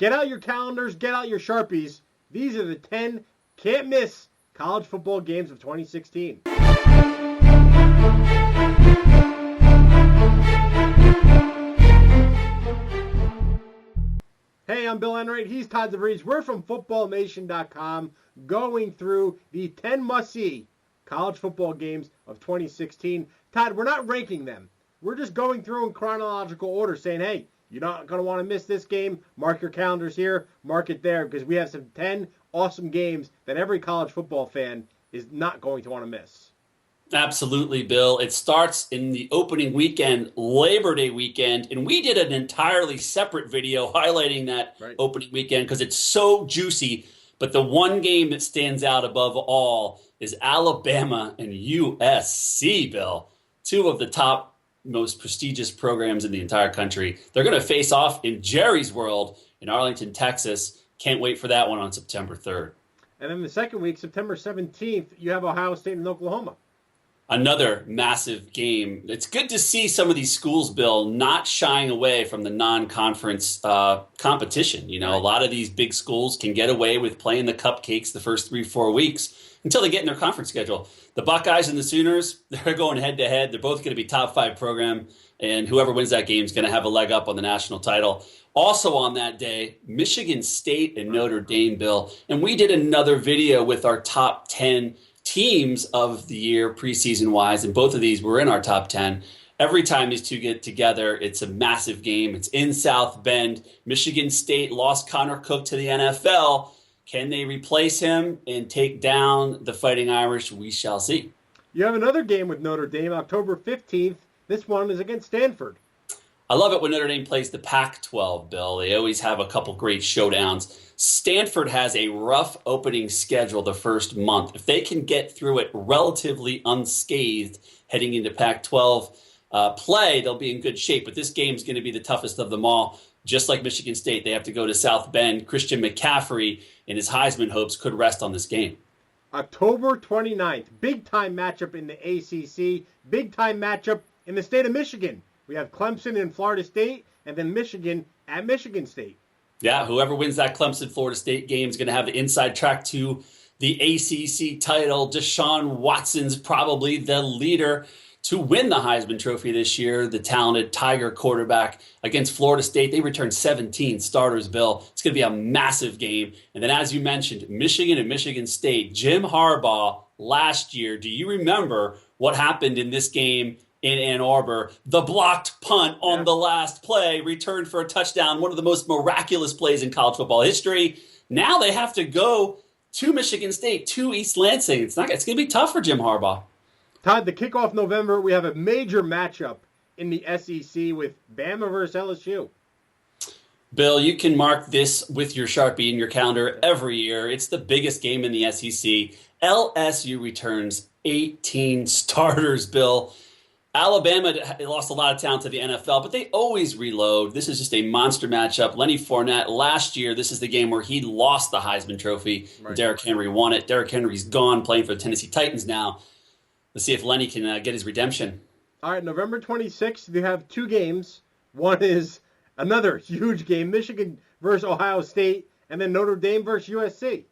Get out your calendars, get out your Sharpies. These are the 10 can't-miss college football games of 2016. Hey, I'm Bill Enright. He's Todd DeVries. We're from FootballNation.com going through the 10 must-see college football games of 2016. Todd, we're not ranking them. We're just going through in chronological order saying, hey, you're not going to want to miss this game. Mark your calendars here. Mark it there because we have some 10 awesome games that every college football fan is not going to want to miss. Absolutely, Bill. It starts in the opening weekend, Labor Day weekend, and we did an entirely separate video highlighting that opening weekend because it's so juicy. But the one game that stands out above all is Alabama and USC, Bill. Two of the top most prestigious programs in the entire country. They're going to face off in Jerry's World in Arlington, Texas. Can't wait for that one on September 3rd. And then the second week, September 17th, you have Ohio State and Oklahoma. Another massive game. It's good to see some of these schools, Bill, not shying away from the non-conference competition. You know, a lot of these big schools can get away with playing the cupcakes the first 3-4 weeks until they get in their conference schedule. The Buckeyes and the Sooners, they're going head-to-head. They're both going to be top 5 program, and whoever wins that game is going to have a leg up on the national title. Also on that day, Michigan State and Notre Dame, Bill. And we did another video with our top 10 teams of the year preseason-wise, and both of these were in our top 10. Every time these two get together, it's a massive game. It's in South Bend. Michigan State lost Connor Cook to the NFL. Can they replace him and take down the Fighting Irish? We shall see. You have another game with Notre Dame, October 15th. This one is against Stanford. I love it when Notre Dame plays the Pac-12, Bill. They always have a couple great showdowns. Stanford has a rough opening schedule the first month. If they can get through it relatively unscathed heading into Pac-12 play, they'll be in good shape. But this game is going to be the toughest of them all. Just like Michigan State, they have to go to South Bend. Christian McCaffrey and his Heisman hopes could rest on this game. October 29th, big-time matchup in the ACC, big-time matchup in the state of Michigan. We have Clemson and Florida State, and then Michigan at Michigan State. Yeah, whoever wins that Clemson-Florida State game is going to have the inside track to the ACC title. Deshaun Watson's probably the leader to win the Heisman Trophy this year, the talented Tiger quarterback against Florida State. They returned 17 starters, Bill. It's going to be a massive game. And then, as you mentioned, Michigan and Michigan State. Jim Harbaugh last year, do you remember what happened in this game in Ann Arbor? The blocked punt on the last play returned for a touchdown, one of the most miraculous plays in college football history. Now they have to go to Michigan State, to East Lansing. It's going to be tough for Jim Harbaugh. Todd, the kickoff November, we have a major matchup in the SEC with Bama versus LSU. Bill, you can mark this with your Sharpie in your calendar every year. It's the biggest game in the SEC. LSU returns 18 starters, Bill. Alabama lost a lot of talent to the NFL, but they always reload. This is just a monster matchup. Lenny Fournette, last year, this is the game where he lost the Heisman Trophy. Right. Derrick Henry won it. Derrick Henry's gone, playing for the Tennessee Titans now. Let's see if Lenny can get his redemption. All right, November 26th, you have two games. One is another huge game, Michigan versus Ohio State, and then Notre Dame versus USC.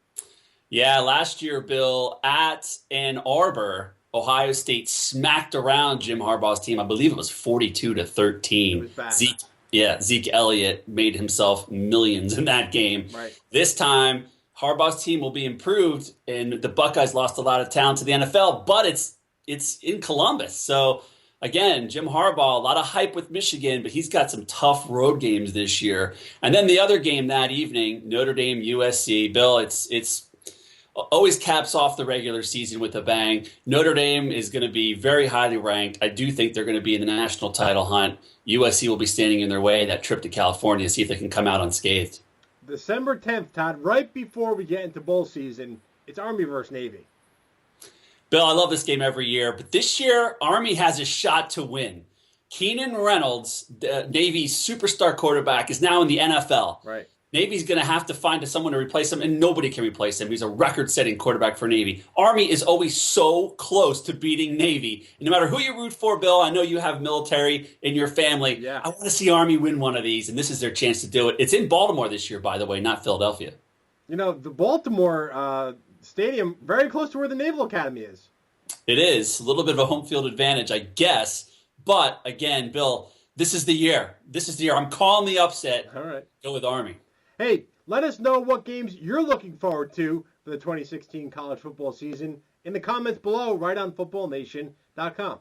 Yeah, last year, Bill, at Ann Arbor, Ohio State smacked around Jim Harbaugh's team. I believe it was 42-13. It was bad. Zeke Elliott made himself millions in that game. Right. This time, Harbaugh's team will be improved, and the Buckeyes lost a lot of talent to the NFL, but it's in Columbus. So, again, Jim Harbaugh, a lot of hype with Michigan, but he's got some tough road games this year. And then the other game that evening, Notre Dame, USC. Bill, it's always caps off the regular season with a bang. Notre Dame is going to be very highly ranked. I do think they're going to be in the national title hunt. USC will be standing in their way, that trip to California, see if they can come out unscathed. December 10th, Todd, right before we get into bowl season, it's Army versus Navy. Bill, I love this game every year, but this year, Army has a shot to win. Keenan Reynolds, the Navy's superstar quarterback, is now in the NFL. Right. Navy's going to have to find someone to replace him, and nobody can replace him. He's a record-setting quarterback for Navy. Army is always so close to beating Navy. And no matter who you root for, Bill, I know you have military in your family. Yeah. I want to see Army win one of these, and this is their chance to do it. It's in Baltimore this year, by the way, not Philadelphia. You know, the Baltimore stadium, very close to where the Naval Academy is. It is. A little bit of a home field advantage, I guess. But, again, Bill, this is the year. This is the year. I'm calling the upset. All right. Go with Army. Hey, let us know what games you're looking forward to for the 2016 college football season in the comments below, right on footballnation.com.